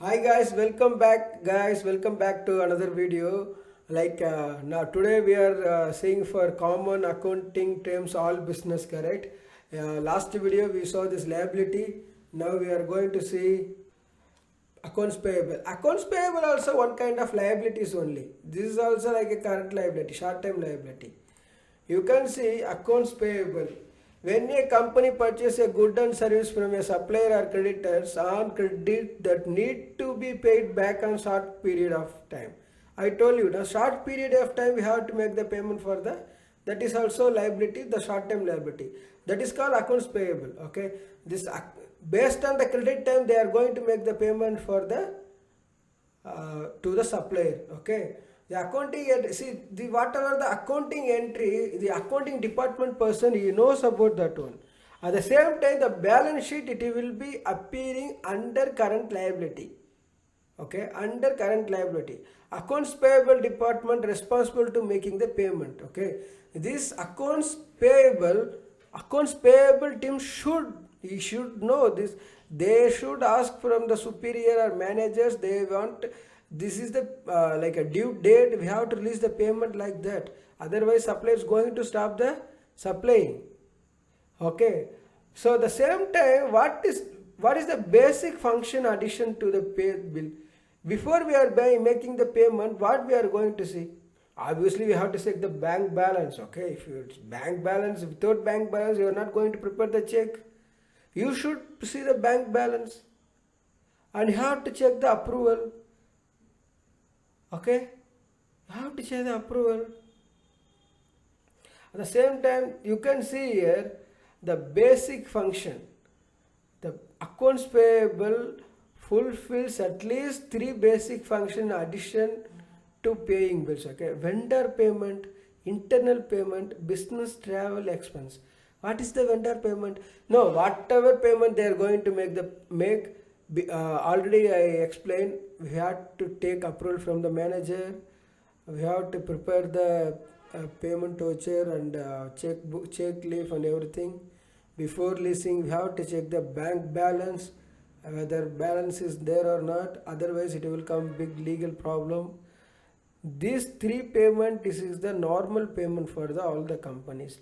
Hi guys, welcome back to another video. Now today we are seeing for common accounting terms all business, correct? Last video we saw this liability. Now we are going to see accounts payable. Accounts payable also one kind of liabilities only. This is also like a current liability, short-term liability. You can see accounts payable. When a company purchases a good and service from a supplier or creditors on credit that need to be paid back on short period of time. I told you, the short period of time we have to make the payment for that is also liability, the short term liability. That is called accounts payable. Okay, this based on the credit time they are going to make the payment for the to the supplier. Okay, the accounting, see the whatever the accounting entry, the accounting department person, he knows about that one. At the same time, the balance sheet, it will be appearing under current liability. Okay, under current liability. Accounts payable department responsible to making the payment. Okay, this accounts payable team should know this. They should ask from the superior or managers. They want, this is the like a due date, we have to release the payment like that. Otherwise supplier is going to stop the supplying. Okay, so the same time, what is the basic function addition to the pay bill? Before we are making the payment, what we are going to see? Obviously we have to check the bank balance. Okay, if it's bank balance, without bank balance you are not going to prepare the check. You should see the bank balance and you have to check the approval. Okay, you have to check the approval. At the same time, you can see here the basic function. The accounts payable fulfills at least three basic function addition to paying bills. Okay, vendor payment, internal payment, business travel expense. What is the vendor payment? No, whatever payment they are going to make, already I explained, we have to take approval from the manager. We have to prepare the payment voucher and check leaf and everything. Before leasing, we have to check the bank balance, whether balance is there or not. Otherwise it will come big legal problem. These three payment, this is the normal payment for all the companies.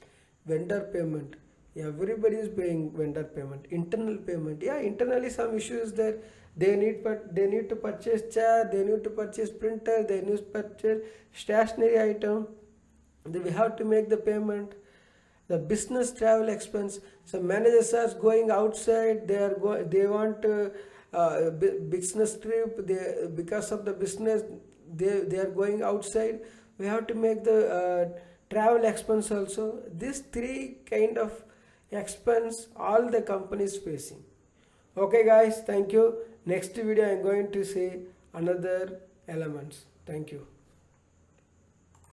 Vendor payment, everybody is paying vendor payment. Internal payment, yeah, internally some issues there. They need to purchase chair, they need to purchase printer, they need to purchase stationery item. Then we have to make the payment. The business travel expense, some managers are going outside, they want business trip, because of the business they are going outside. We have to make the travel expense also. These three kind of expense all the companies facing. Okay guys, thank you. Next video I am going to say another elements. Thank you.